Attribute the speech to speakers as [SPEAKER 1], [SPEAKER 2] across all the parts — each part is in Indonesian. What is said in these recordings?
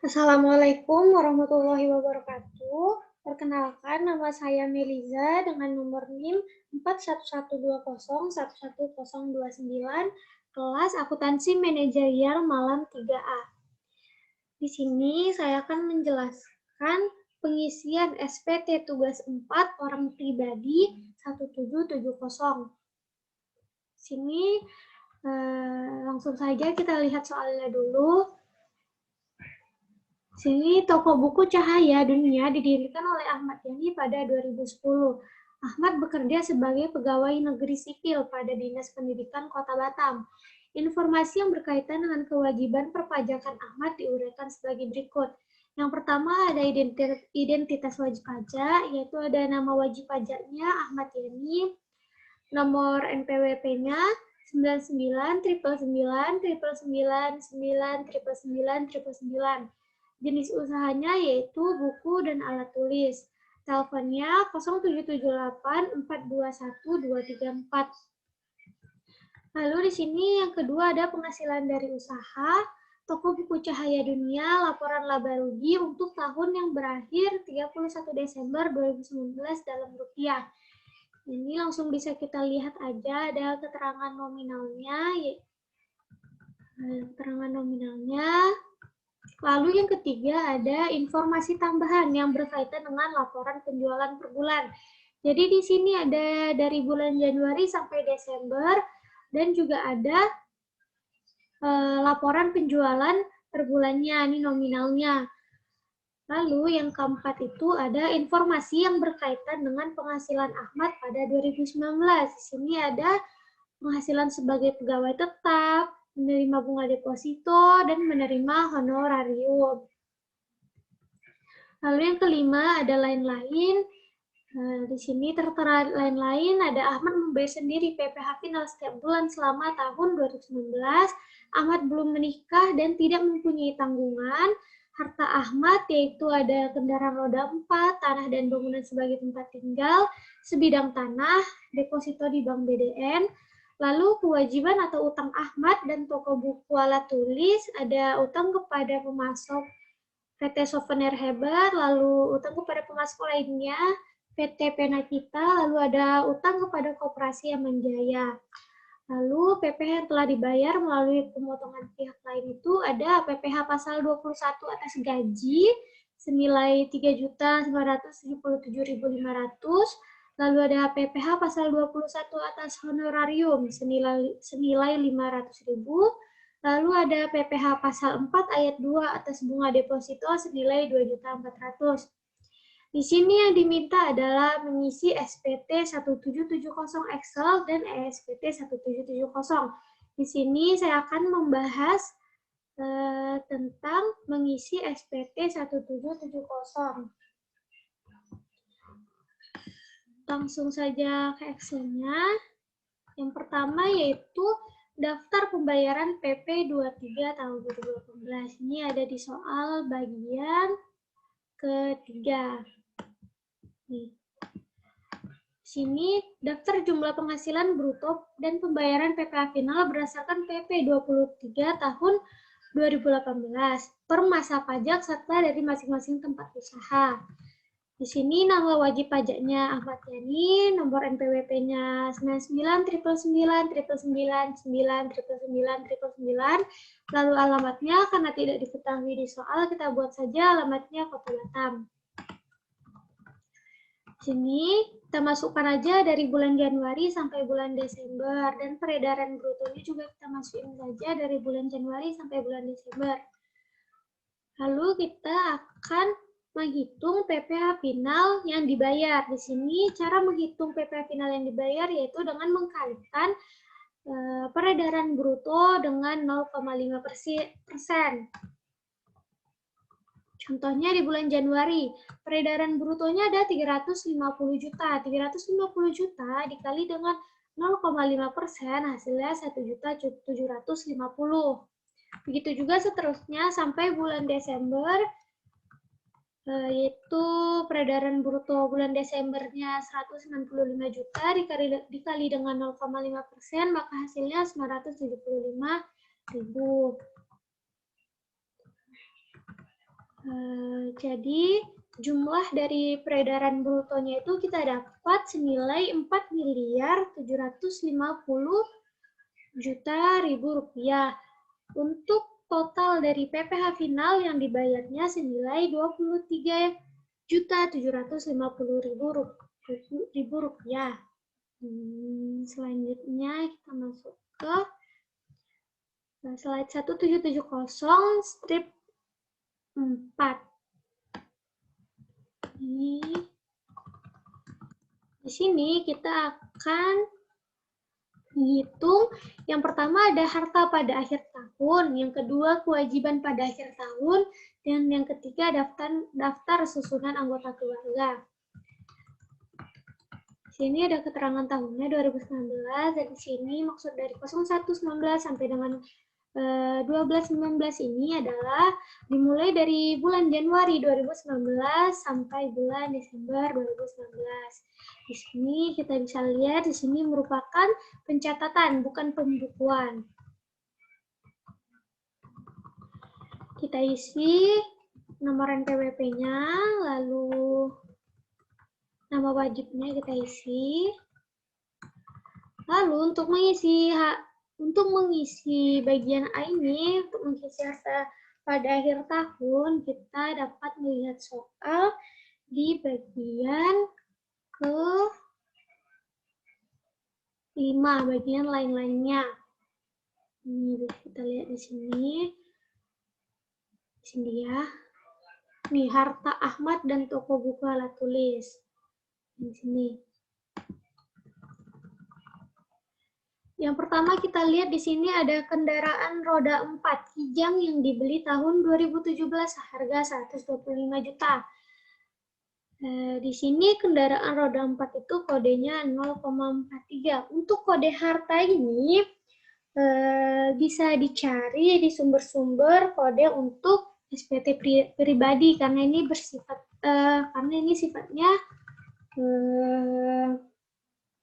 [SPEAKER 1] Assalamualaikum warahmatullahi wabarakatuh. Perkenalkan, nama saya Meliza dengan nomor NIM 4120111029, kelas akuntansi manajerial Malam 3A. Di sini saya akan menjelaskan pengisian SPT tugas 4 orang pribadi 1770. Sini langsung saja kita lihat soalnya dulu. Sini toko buku Cahaya Dunia didirikan oleh Ahmad Yani pada 2010. Ahmad bekerja sebagai pegawai negeri sipil pada Dinas Pendidikan Kota Batam. Informasi yang berkaitan dengan kewajiban perpajakan Ahmad diuraikan sebagai berikut. Yang pertama ada identitas wajib pajak, yaitu ada nama wajib pajaknya Ahmad Yani, nomor NPWP-nya 999999999999. Jenis usahanya yaitu buku dan alat tulis. Teleponnya 0778421234. Lalu di sini yang kedua ada penghasilan dari usaha. Toko buku Cahaya Dunia laporan laba rugi untuk tahun yang berakhir 31 Desember 2019 dalam rupiah. Ini langsung bisa kita lihat aja, ada keterangan nominalnya. Lalu yang ketiga ada informasi tambahan yang berkaitan dengan laporan penjualan per bulan. Jadi di sini ada dari bulan Januari sampai Desember dan juga ada laporan penjualan per bulannya, ini nominalnya. Lalu yang keempat itu ada informasi yang berkaitan dengan penghasilan Ahmad pada 2019. Di sini ada penghasilan sebagai pegawai tetap, menerima bunga deposito, dan menerima honorarium. Lalu yang kelima ada lain-lain. Di sini tertera lain-lain, ada Ahmad membayar sendiri PPh final setiap bulan selama tahun 2019. Ahmad belum menikah dan tidak mempunyai tanggungan. Harta Ahmad yaitu ada kendaraan roda 4, tanah dan bangunan sebagai tempat tinggal, sebidang tanah, deposito di Bank BDN. Lalu kewajiban atau utang Ahmad dan toko buku alat tulis, ada utang kepada pemasok PT Souvenir Hebat, lalu utang kepada pemasok lainnya, PT Penakita, lalu ada utang kepada Koperasi Aman Jaya. Lalu PPh yang telah dibayar melalui pemotongan pihak lain itu ada PPh pasal 21 atas gaji senilai 3.977.500. Lalu ada PPh pasal 21 atas honorarium senilai 500.000. Lalu ada PPh pasal 4 ayat 2 atas bunga deposito senilai 2.400.000. Di sini yang diminta adalah mengisi SPT 1770 Excel dan ESPT 1770. Di sini saya akan membahas tentang mengisi SPT 1770. Langsung saja ke Excel-nya. Yang pertama yaitu daftar pembayaran PP 23 tahun 2018. Ini ada di soal bagian ketiga. Nih. Sini daftar jumlah penghasilan bruto dan pembayaran PPh final berdasarkan PP 23 tahun 2018 per masa pajak serta dari masing-masing tempat usaha. Di sini nama wajib pajaknya Ahmad Yani, nomor NPWP-nya 99.999.999.999, lalu alamatnya karena tidak diketahui di soal kita buat saja alamatnya Kota Batam. Sini kita masukkan aja dari bulan Januari sampai bulan Desember dan peredaran brutonya juga kita masukin saja dari bulan Januari sampai bulan Desember. Lalu kita akan menghitung PPh final yang dibayar. Di sini cara menghitung PPh final yang dibayar yaitu dengan mengkalikan peredaran bruto dengan 0,5%. Contohnya di bulan Januari, peredaran brutonya ada 350 juta. 350 juta dikali dengan 0,5%, hasilnya 1.750.000. Begitu juga seterusnya sampai bulan Desember, yaitu peredaran bruto bulan Desembernya 195 juta dikali dengan 0,5%, maka hasilnya 975.000. Jadi jumlah dari peredaran brutonya itu kita dapat senilai 4.750.000.000 rupiah. Untuk total dari PPh final yang dibayarnya senilai 23.750.000 rupiah. Selanjutnya kita masuk ke slide 1770 strip 4. Di sini kita akan menghitung. Yang pertama ada harta pada akhir tahun, yang kedua kewajiban pada akhir tahun, dan yang ketiga daftar susunan anggota keluarga. Di sini ada keterangan tahunnya 2019, dan di sini maksud dari 0119 sampai dengan 1219 ini adalah dimulai dari bulan Januari 2019 sampai bulan Desember 2019. Di sini kita bisa lihat di sini merupakan pencatatan, bukan pembukuan. Kita isi nomor NPWP-nya, lalu nama wajibnya kita isi. Lalu untuk mengisi bagian A ini, untuk mengisi harta pada akhir tahun, kita dapat melihat soal di bagian ke-5, bagian lain-lainnya. Ini kita lihat di sini. Di sini ya. Nih, harta Ahmad dan toko buku alat tulis. Di sini. Yang pertama kita lihat di sini ada kendaraan roda 4 Kijang yang dibeli tahun 2017 harga 125 juta. Di sini kendaraan roda 4 itu kodenya 0,43. Untuk kode harta ini bisa dicari di sumber-sumber kode untuk SPT pribadi karena ini sifatnya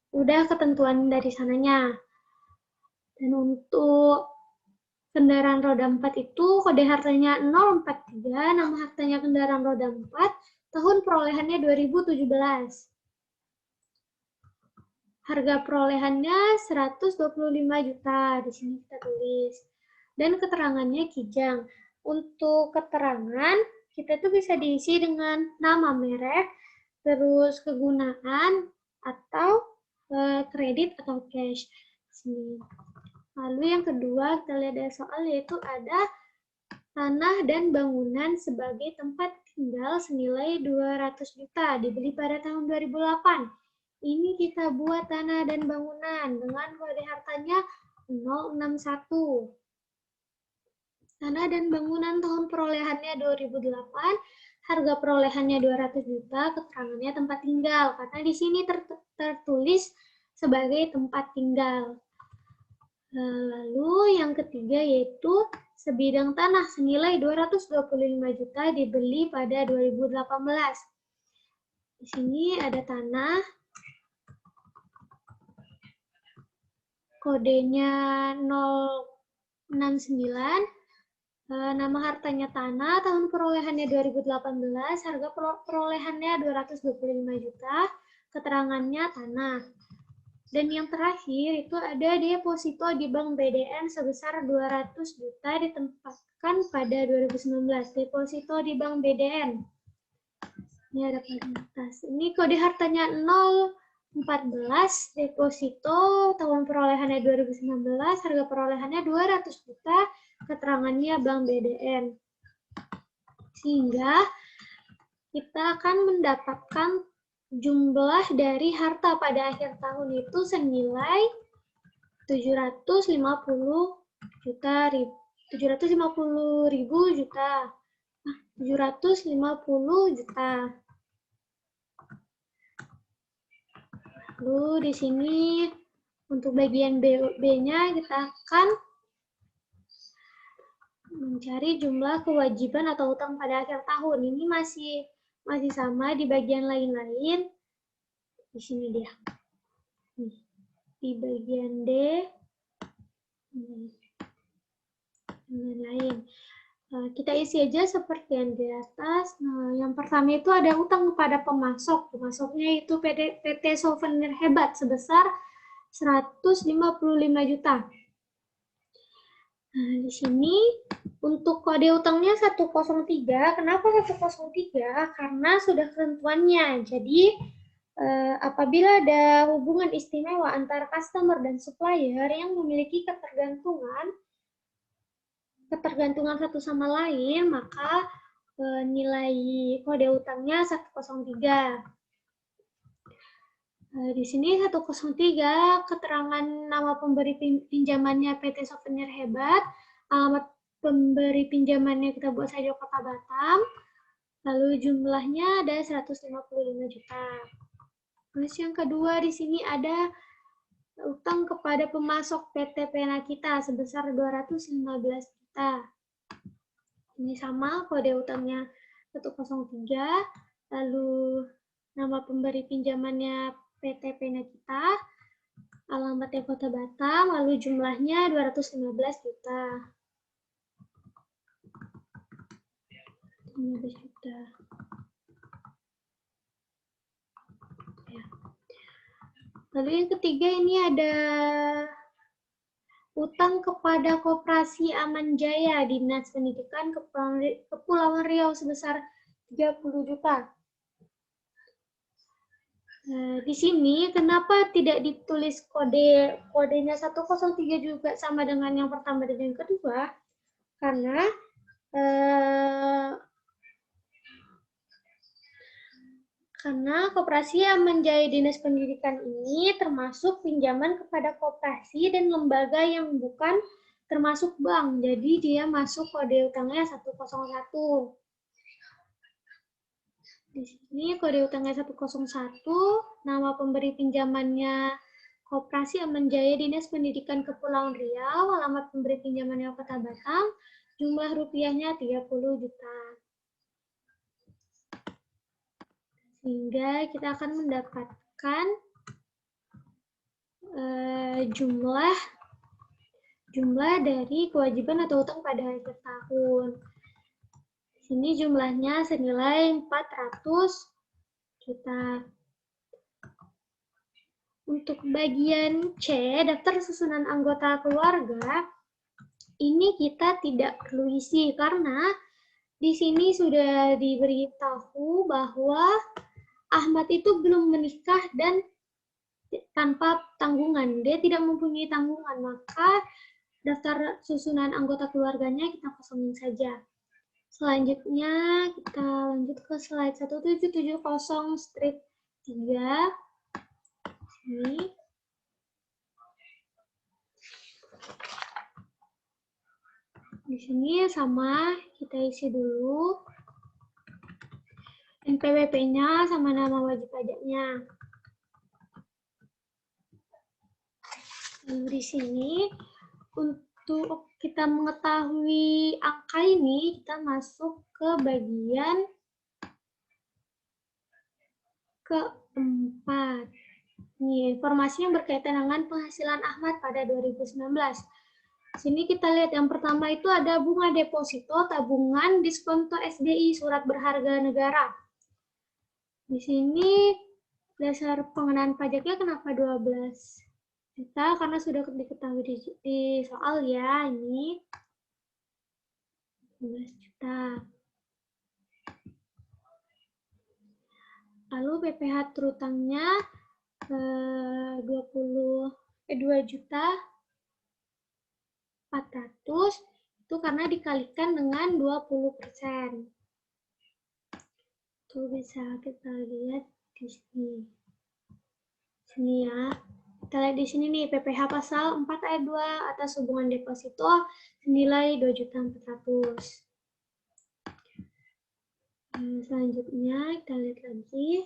[SPEAKER 1] udah ketentuan dari sananya. Dan untuk kendaraan roda 4 itu kode hartanya 043, nama hartanya kendaraan roda 4, tahun perolehannya 2017. Harga perolehannya 125 juta, di sini kita tulis. Dan keterangannya Kijang. Untuk keterangan, kita tuh bisa diisi dengan nama merek, terus kegunaan, atau kredit atau cash. Sini. Lalu yang kedua, kita lihat ada soal, yaitu ada tanah dan bangunan sebagai tempat tinggal senilai 200 juta, dibeli pada tahun 2008. Ini kita buat tanah dan bangunan dengan kode hartanya 061. Tanah dan bangunan tahun perolehannya 2008, harga perolehannya 200 juta, keterangannya tempat tinggal, karena di sini tertulis sebagai tempat tinggal. Lalu yang ketiga yaitu sebidang tanah senilai 225 juta dibeli pada 2018. Di sini ada tanah, kodenya 069, nama hartanya tanah, tahun perolehannya 2018, harga perolehannya 225 juta, keterangannya tanah. Dan yang terakhir itu ada deposito di Bank BDN sebesar 200 juta ditempatkan pada 2019. Deposito di Bank BDN. Ini ada pada atas. Ini kode hartanya 014, deposito tahun perolehannya 2019, harga perolehannya 200 juta, keterangannya Bank BDN. Sehingga kita akan mendapatkan jumlah dari harta pada akhir tahun itu senilai 750 ribu juta. Lalu di sini untuk bagian B-nya kita akan mencari jumlah kewajiban atau utang pada akhir tahun. Ini masih sama di bagian lain-lain. Di sini dia. Di bagian D. Lain-lain. Kita isi aja seperti yang di atas. Nah, yang pertama itu ada utang kepada pemasok. Pemasoknya itu PT Souvenir Hebat sebesar 155 juta. Nah, di sini untuk kode utangnya 103. Kenapa 103? Karena sudah ketentuannya. Jadi, apabila ada hubungan istimewa antara customer dan supplier yang memiliki ketergantungan satu sama lain, maka nilai kode utangnya 103. Di sini 103, keterangan nama pemberi pinjamannya PT Souvenir Hebat, alamat pemberi pinjamannya kita buat saja Kota Batam, lalu jumlahnya ada 155 juta. Terus yang kedua di sini ada utang kepada pemasok PT Pena Kita sebesar 215 juta. Ini sama, kode utangnya 103, lalu nama pemberi pinjamannya PT Pena Kita, alamatnya Kota Batam, lalu jumlahnya 215 juta. 15 juta. Ya. Lalu yang ketiga ini ada utang kepada Koperasi Aman Jaya Dinas Pendidikan Kepulauan Riau sebesar 30 juta. Di sini kenapa tidak ditulis kodenya 103 juga sama dengan yang pertama dan yang kedua? Karena Koperasi Aman Jaya Dinas Pendidikan ini termasuk pinjaman kepada koperasi dan lembaga yang bukan termasuk bank. Jadi dia masuk kode utangnya 101. Di sini kode utangnya 101, nama pemberi pinjamannya Koperasi Aman Jaya Dinas Pendidikan Kepulauan Riau, alamat pemberi pinjamannya Kota Batam, jumlah rupiahnya 30 juta. Sehingga kita akan mendapatkan jumlah dari kewajiban atau utang pada akhir tahun. Di sini jumlahnya senilai 400 juta. Untuk bagian C, daftar susunan anggota keluarga, ini kita tidak perlu isi karena di sini sudah diberitahu bahwa Ahmad itu belum menikah dan tanpa tanggungan. Dia tidak mempunyai tanggungan, maka daftar susunan anggota keluarganya kita kosongin saja. Selanjutnya kita lanjut ke slide 1770 strip 3. Ini. Di sini sama, kita isi dulu. NPWP-nya sama nama wajib pajaknya. Lalu di sini, untuk kita mengetahui angka ini, kita masuk ke bagian keempat. Ini informasi yang berkaitan dengan penghasilan Ahmad pada 2019. Sini kita lihat yang pertama itu ada bunga deposito, tabungan, diskonto SDI, surat berharga negara. Di sini dasar pengenaan pajaknya kenapa 12 juta? Karena sudah diketahui di soal ya, ini 12 juta. Lalu PPh terutangnya 2 juta 400 itu karena dikalikan dengan 20%. Itu bisa kita lihat di sini. Sini ya. Kita lihat di sini nih, PPh pasal 4 ayat 2 atas hubungan deposito senilai 2.400.000. Selanjutnya kita lihat lagi.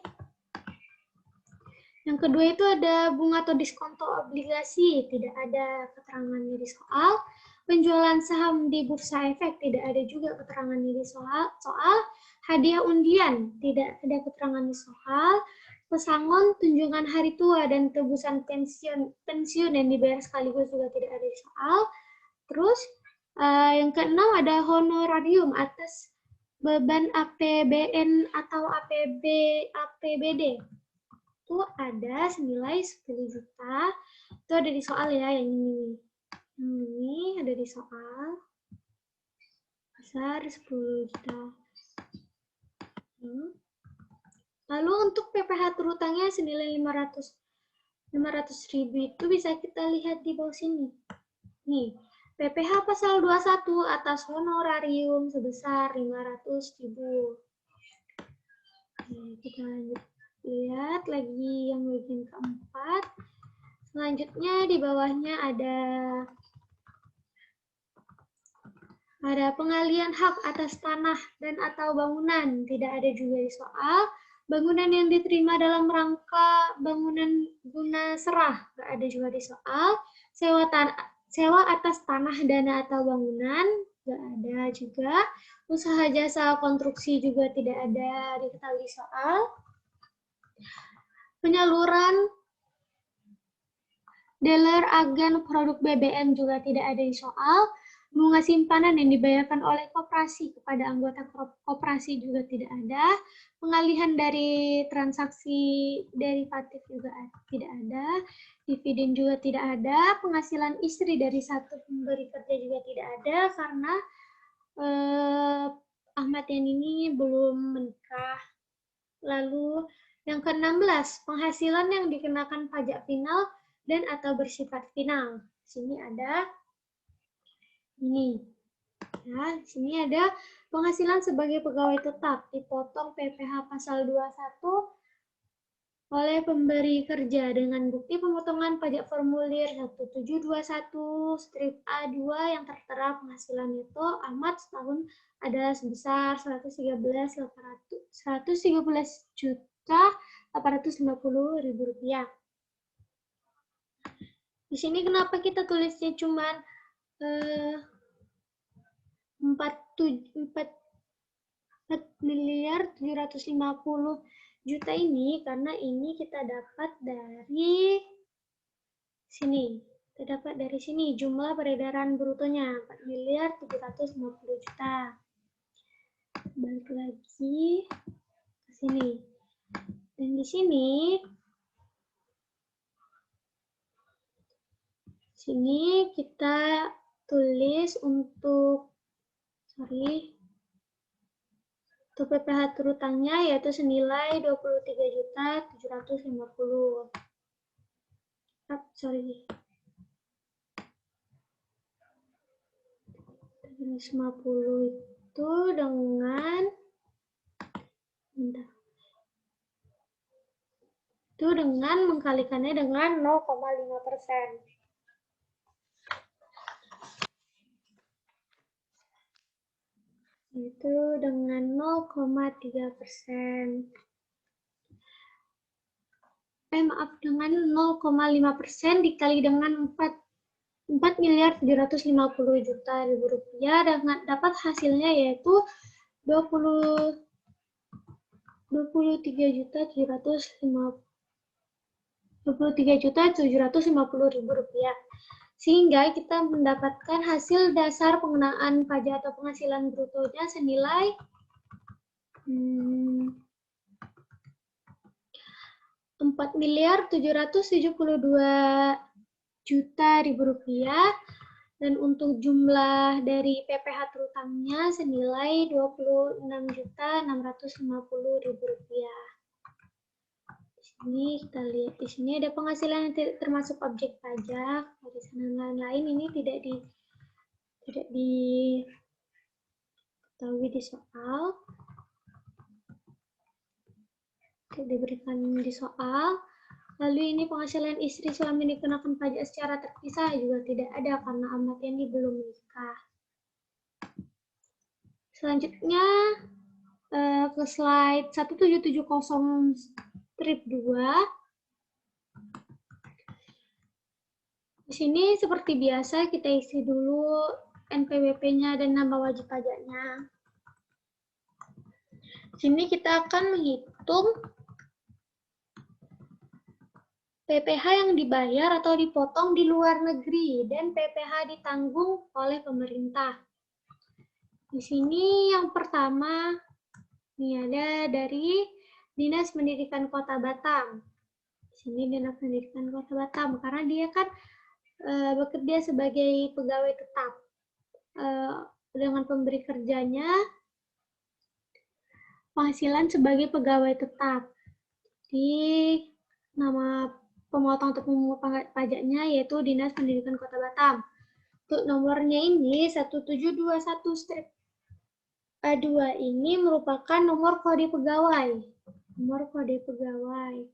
[SPEAKER 1] Yang kedua itu ada bunga atau diskonto obligasi, tidak ada keterangannya di soal. Penjualan saham di Bursa Efek, tidak ada juga keterangannya di soal. Hadiah undian, tidak ada keterangan di soal. Pesangon, tunjangan hari tua, dan tebusan pensiun yang dibayar sekaligus juga tidak ada di soal. Terus Yang keenam ada honorarium atas beban APBN atau APBD. Itu ada senilai 10 juta. Itu ada di soal ya, yang ini. Ini ada di soal. Besar 10 juta. Lalu untuk PPh terutangnya senilai 500.000 itu bisa kita lihat di bawah sini. Nih, PPh pasal 21 atas honorarium sebesar 500.000. Oke, kita lanjut lihat lagi yang bagian keempat. Selanjutnya di bawahnya ada pengalihan hak atas tanah dan atau bangunan. Tidak ada juga di soal. Bangunan yang diterima dalam rangka bangunan guna serah. Tidak ada juga di soal. Sewa atas tanah, dana atau bangunan. Tidak ada juga. Usaha jasa konstruksi juga tidak ada diketahui di soal. Penyaluran dealer agen produk BBM juga tidak ada di soal. Bunga simpanan yang dibayarkan oleh koperasi kepada anggota koperasi juga tidak ada. Pengalihan dari transaksi derivatif juga tidak ada. Dividen juga tidak ada. Penghasilan istri dari satu pemberi kerja juga tidak ada karena Ahmad Yani ini belum menikah. Lalu yang ke-16, penghasilan yang dikenakan pajak final dan atau bersifat final. Sini ada ini. Ya, sini ada penghasilan sebagai pegawai tetap dipotong PPh pasal 21 oleh pemberi kerja dengan bukti pemotongan pajak formulir 1721 strip A2 yang tertera penghasilan neto Ahmad setahun ada sebesar 113.850.000 rupiah. Di sini kenapa kita tulisnya cuma 4.750.000.000 ini karena ini kita dapat dari sini. Kita dapat dari sini jumlah peredaran brutonya 4.750.000.000. Balik lagi ke sini. Dan di sini kita tulis untuk PPh terutangnya yaitu senilai 23.750.000. 50 itu dengan mengkalikannya dengan 0,5%. Itu dengan 0,3%. Dengan 0,5% dikali dengan 4.750.000.000 rupiah dengan dapat hasilnya yaitu 23.750.000 rupiah. Sehingga kita mendapatkan hasil dasar pengenaan pajak atau penghasilan brutonya senilai 4.772.000.000 rupiah, dan untuk jumlah dari PPh terutangnya senilai 26.650.000 rupiah. Ini kita lihat di sini ada penghasilan yang tidak termasuk objek pajak, warisan dan lain-lain ini tidak diketahui di soal, tidak diberikan di soal. Lalu ini penghasilan istri suami dikenakan pajak secara terpisah juga tidak ada karena Ahmad Yani belum menikah. Selanjutnya ke slide 1770 strip 2. Di sini seperti biasa kita isi dulu NPWP-nya dan nama wajib pajaknya. Di sini kita akan menghitung PPh yang dibayar atau dipotong di luar negeri dan PPh ditanggung oleh pemerintah. Di sini yang pertama, ini ada dari Dinas Pendidikan Kota Batam. Di sini Dinas Pendidikan Kota Batam, karena dia kan bekerja sebagai pegawai tetap. Dengan pemberi kerjanya penghasilan sebagai pegawai tetap. Di nama pemotong atau pemungut pajaknya yaitu Dinas Pendidikan Kota Batam. Untuk nomornya ini 1711-A2 ini merupakan nomor kode pegawai. Nomor kode pegawai.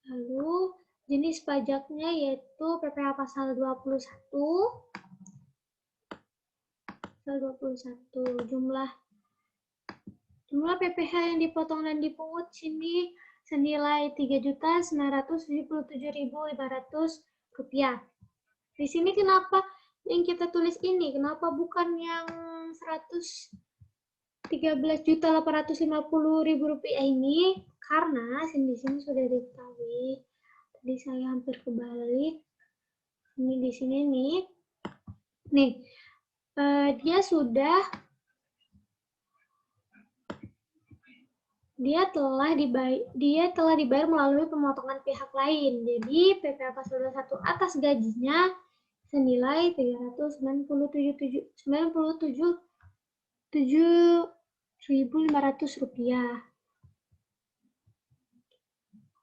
[SPEAKER 1] Lalu jenis pajaknya yaitu PPh pasal 21. Pasal 21. Jumlah PPh yang dipotong dan dipungut sini senilai Rp3.097.500. Di sini kenapa yang kita tulis ini? Kenapa bukan yang Rp13.850.000 ini? Karena di sini sudah diketahui. Tadi saya hampir kebalik. Ini di sini nih. Nih, dia telah dibayar melalui pemotongan pihak lain. Jadi PPh pasal 21 atas gajinya senilai Rp397.500.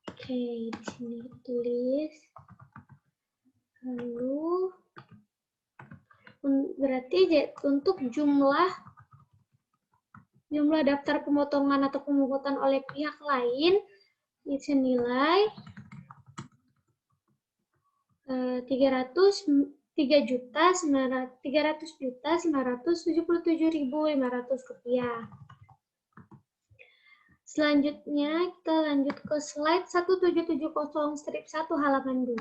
[SPEAKER 1] Oke, di sini tulis. Lalu berarti untuk jumlah daftar pemotongan atau pemungutan oleh pihak lain senilai Rp300.977.500. Selanjutnya kita lanjut ke slide 1770-1 halaman 2.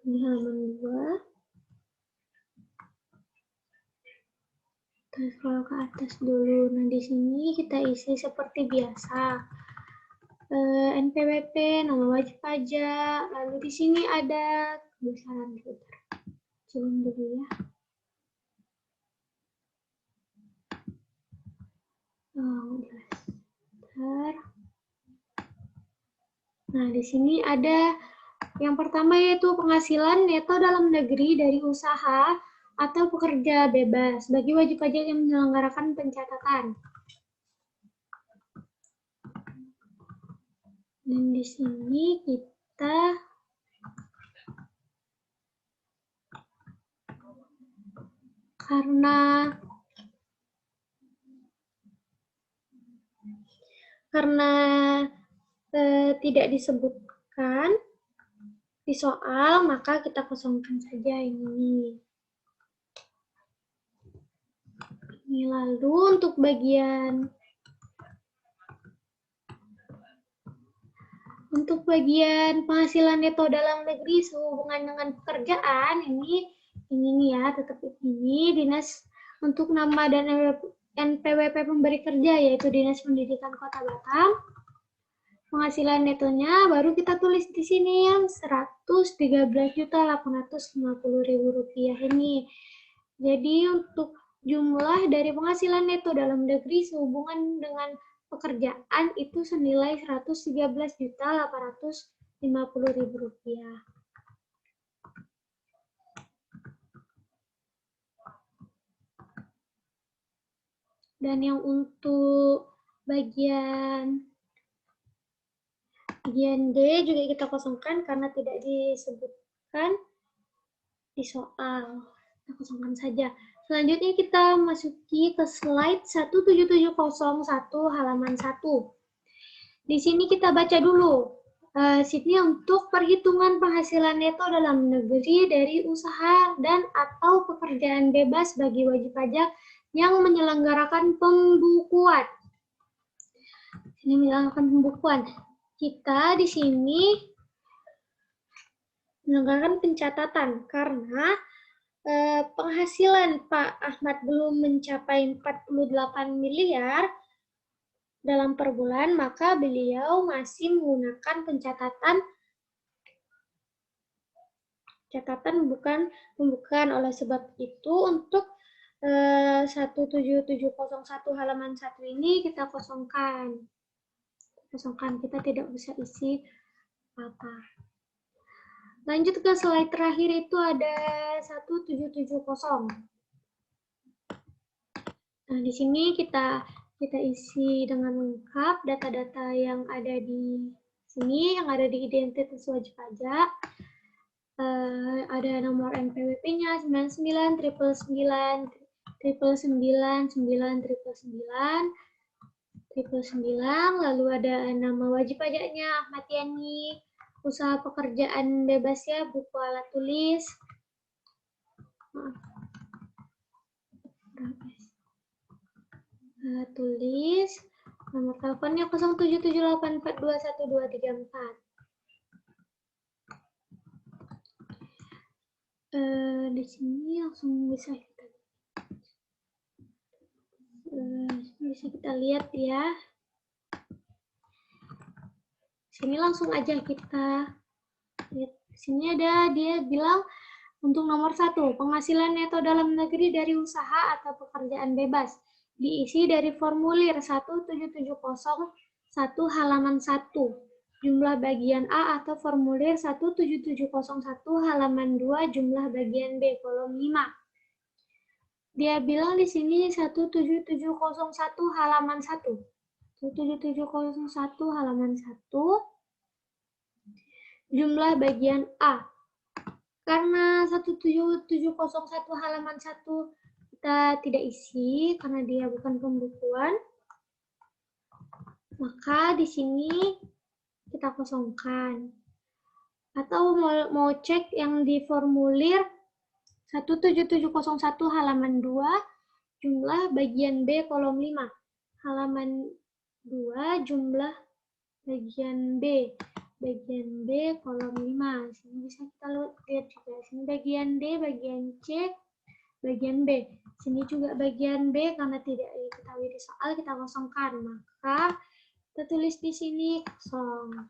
[SPEAKER 1] Ini halaman 2. Kita scroll ke atas dulu. Nah, di sini kita isi seperti biasa. NPWP, nama wajib pajak. Lalu di sini ada kebesaran sebentar. Zoom dulu ya. Nah, di sini ada yang pertama yaitu penghasilan neto dalam negeri dari usaha atau pekerja bebas bagi wajib pajak yang menyelenggarakan pencatatan. Dan di sini kita karena tidak disebutkan di soal, maka kita kosongkan saja ini. Lalu untuk bagian penghasilan neto dalam negeri sehubungan dengan pekerjaan ini ya, tetap ini Dinas untuk nama dan NPWP pemberi kerja yaitu Dinas Pendidikan Kota Batam. Penghasilan netonya baru kita tulis di sini yang Rp113.850.000 ini. Jadi untuk jumlah dari penghasilan neto dalam negeri sehubungan dengan pekerjaan itu senilai Rp113.850.000. Dan yang untuk bagian D juga kita kosongkan karena tidak disebutkan di soal. Kita kosongkan saja. Selanjutnya kita masuki ke slide 1770-1 halaman 1. Di sini kita baca dulu. Sini untuk perhitungan penghasilan neto dalam negeri dari usaha dan atau pekerjaan bebas bagi wajib pajak yang menyelenggarakan pembukuan. Ini menyelenggarakan pembukuan. Kita di sini menyelenggarakan pencatatan karena penghasilan Pak Ahmad belum mencapai 48 miliar, dalam per bulan, maka beliau masih menggunakan catatan bukan pembukaan. Oleh sebab itu untuk 17701 halaman 1 ini kita kosongkan. Kita tidak bisa isi apa. Lanjut ke slide terakhir, itu ada 1770. Nah, di sini kita isi dengan lengkap data-data yang ada di sini, yang ada di identitas wajib pajak. Ada nomor NPWP-nya 99 999 999, lalu ada nama wajib pajaknya Ahmad Yani, usaha pekerjaan bebas ya, buku alat tulis. Alat tulis, nomor teleponnya 0778421234. Di sini langsung bisa kita lihat ya. Sini langsung aja kita lihat. Sini ada, dia bilang untuk nomor 1, penghasilan neto dalam negeri dari usaha atau pekerjaan bebas. Diisi dari formulir 1770 halaman 1. Jumlah bagian A atau formulir 17701 halaman 2 jumlah bagian B kolom 5. Dia bilang di sini 17701 halaman 1. 17701 halaman 1 jumlah bagian A. Karena 17701 halaman 1 kita tidak isi karena dia bukan pembukuan, maka di sini kita kosongkan. Atau mau cek yang di formulir 17701 halaman 2 jumlah bagian B kolom 5. Halaman 2 jumlah bagian B. Bagian B kolom 5. Sini bisa kita lihat juga. Sini bagian D, bagian C, bagian B. Sini juga bagian B karena tidak diketahui di soal, kita kosongkan. Maka kita tulis di sini kosong.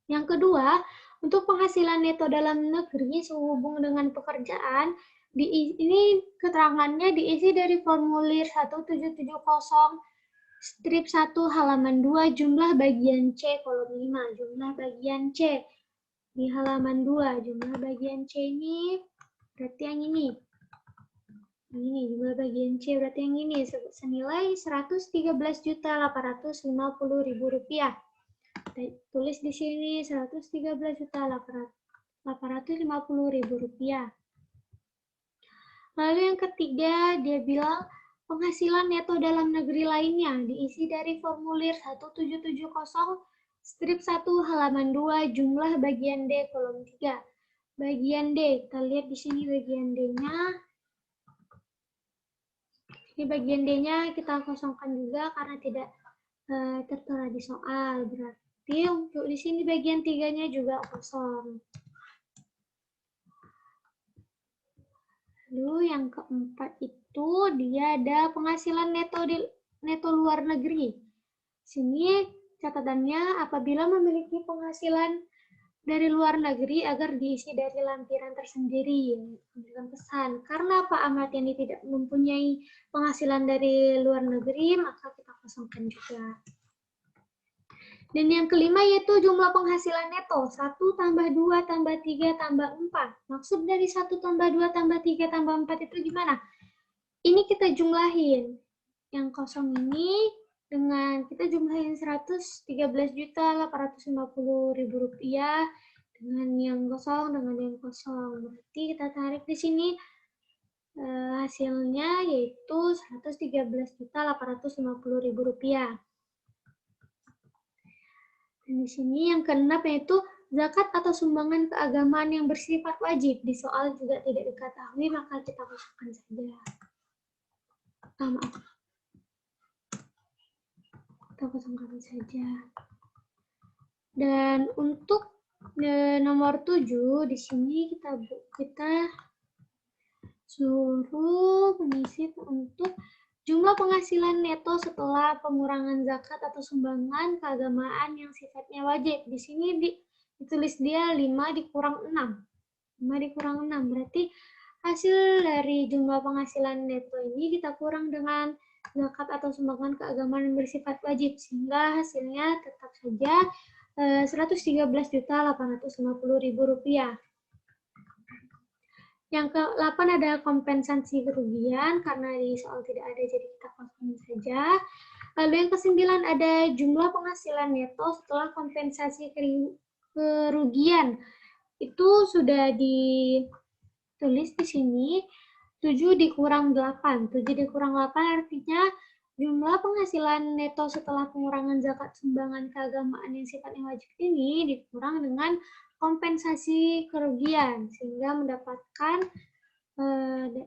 [SPEAKER 1] Yang kedua, untuk penghasilan neto dalam negeri sehubung dengan pekerjaan, ini keterangannya diisi dari formulir 1770 strip 1 halaman 2 jumlah bagian C kolom 5. Jumlah bagian C di halaman 2. Jumlah bagian C ini berarti yang ini. Ini jumlah bagian C berarti yang ini senilai Rp113.850.000. Tulis di sini Rp113.850.000. Lalu yang ketiga, dia bilang penghasilan neto dalam negeri lainnya diisi dari formulir 1770 strip 1 halaman 2 jumlah bagian D kolom 3. Bagian D, kita lihat di sini bagian D-nya. Ini bagian D-nya kita kosongkan juga karena tidak tertera di soal. Berarti untuk di sini bagian 3-nya juga kosong. Lalu yang keempat itu dia ada penghasilan neto luar negeri. Sini catatannya apabila memiliki penghasilan dari luar negeri agar diisi dari lampiran tersendiri. Memberikan pesan. Karena Pak Ahmad Yani tidak mempunyai penghasilan dari luar negeri, maka kita kosongkan juga. Dan yang kelima yaitu jumlah penghasilan neto. 1 tambah 2 tambah 3 tambah 4. Maksud dari 1 tambah 2 tambah 3 tambah 4 itu gimana? Ini kita jumlahin. Yang kosong ini dengan kita jumlahin Rp113.850.000 dengan yang kosong dengan yang kosong. Berarti kita tarik di sini hasilnya yaitu Rp113.850.000. Dan di sini yang keenam yaitu zakat atau sumbangan keagamaan yang bersifat wajib. Di soal juga tidak diketahui, maka kita kosongkan saja. Maaf. Kita kosongkan saja. Dan untuk nomor 7 di sini kita Suruh mengisi untuk jumlah penghasilan neto setelah pengurangan zakat atau sumbangan keagamaan yang sifatnya wajib. Di sini ditulis dia 5 dikurang 6. 5 dikurang 6 berarti hasil dari jumlah penghasilan neto ini kita kurang dengan zakat atau sumbangan keagamaan yang bersifat wajib, sehingga hasilnya tetap saja Rp113.850.000. Yang ke-8 ada kompensasi kerugian, karena di soal tidak ada jadi kita kosongin saja. Lalu yang ke-9 ada jumlah penghasilan neto setelah kompensasi kerugian. Itu sudah ditulis di sini 7 dikurang 8. 7 dikurang 8 artinya jumlah penghasilan neto setelah pengurangan zakat sumbangan keagamaan yang sifatnya wajib ini dikurang dengan kompensasi kerugian, sehingga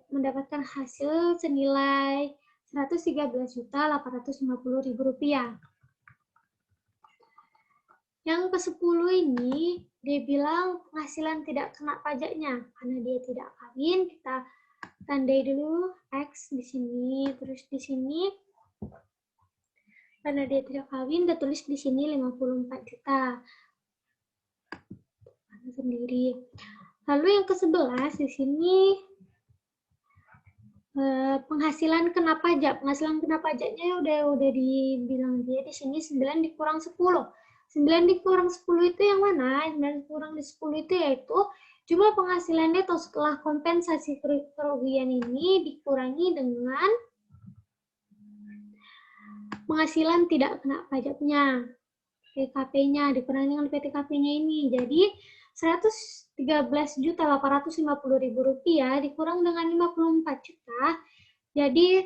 [SPEAKER 1] mendapatkan hasil senilai Rp113.850.000. Yang ke-10 ini dia bilang penghasilan tidak kena pajaknya karena dia tidak kawin. Kita tandai dulu X di sini, terus di sini karena dia tidak kawin, kita tulis di sini 54 juta sendiri. Lalu yang ke-11 di sini penghasilan kena pajak. Penghasilan kena pajaknya udah dibilang dia di sini 9 dikurang 10. 9 dikurang 10 itu yang mana? 9 dikurang 10 itu yaitu jumlah penghasilan neto setelah kompensasi kerugian ini dikurangi dengan penghasilan tidak kena pajaknya. PTKP-nya dikurangi dengan PTKP-nya ini. Jadi Rp113.850.000 dikurang dengan 54 juta. Jadi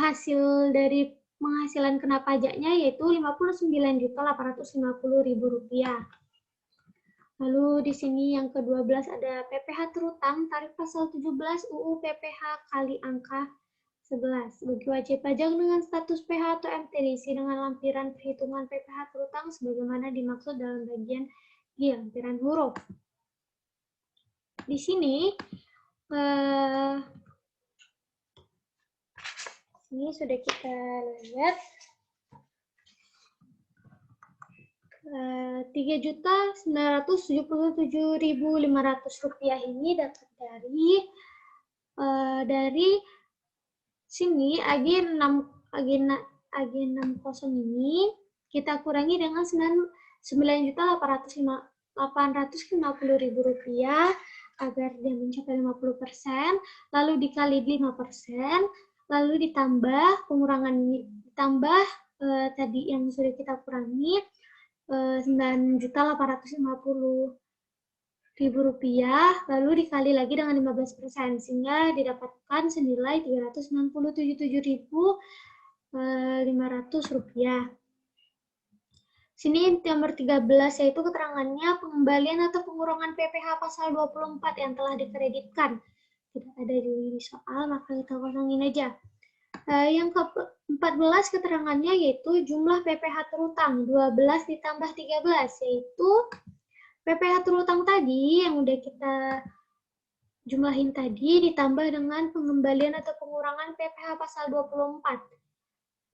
[SPEAKER 1] hasil dari penghasilan kena pajaknya yaitu Rp59.850.000. Lalu di sini yang ke-12 ada PPh terutang tarif pasal 17 UU PPh kali angka 11. Bagi wajib pajak dengan status PH atau MT diisi dengan lampiran perhitungan PPh terutang sebagaimana dimaksud dalam bagian G, lampiran huruf. Di sini ini sudah kita lihat Rp3.977.500 ini dapat dari sini AG 60 ini kita kurangi dengan Rp9.850.000 agar dia mencapai 50%, lalu dikali 5%, lalu ditambah pengurangan ini, ditambah tadi yang sudah kita kurangi Rp9.850.000, lalu dikali lagi dengan 15%, sehingga didapatkan senilai Rp397.500. Sini nomor 13 yaitu keterangannya pengembalian atau pengurangan PPh pasal 24 yang telah dikreditkan. Tidak ada di soal, maka kita kosongin aja. Yang ke-14 keterangannya yaitu jumlah PPh terutang 12 ditambah 13, yaitu PPh terutang tadi yang udah kita jumlahin tadi ditambah dengan pengembalian atau pengurangan PPh pasal 24.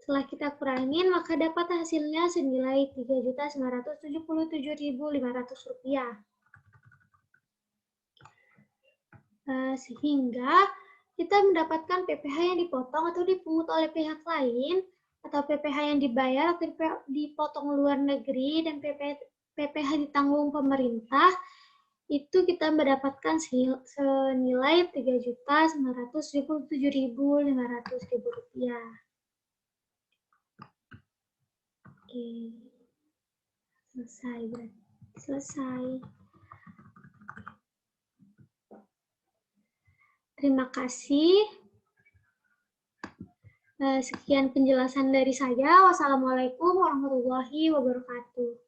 [SPEAKER 1] Setelah kita kurangin, maka dapat hasilnya senilai Rp3.977.500. Sehingga kita mendapatkan PPh yang dipotong atau dipungut oleh pihak lain, atau PPh yang dibayar atau dipotong luar negeri, dan PPh ditanggung pemerintah, itu kita mendapatkan senilai Rp3.977.500. Oke, selesai. Terima kasih. Sekian penjelasan dari saya. Wassalamualaikum warahmatullahi wabarakatuh.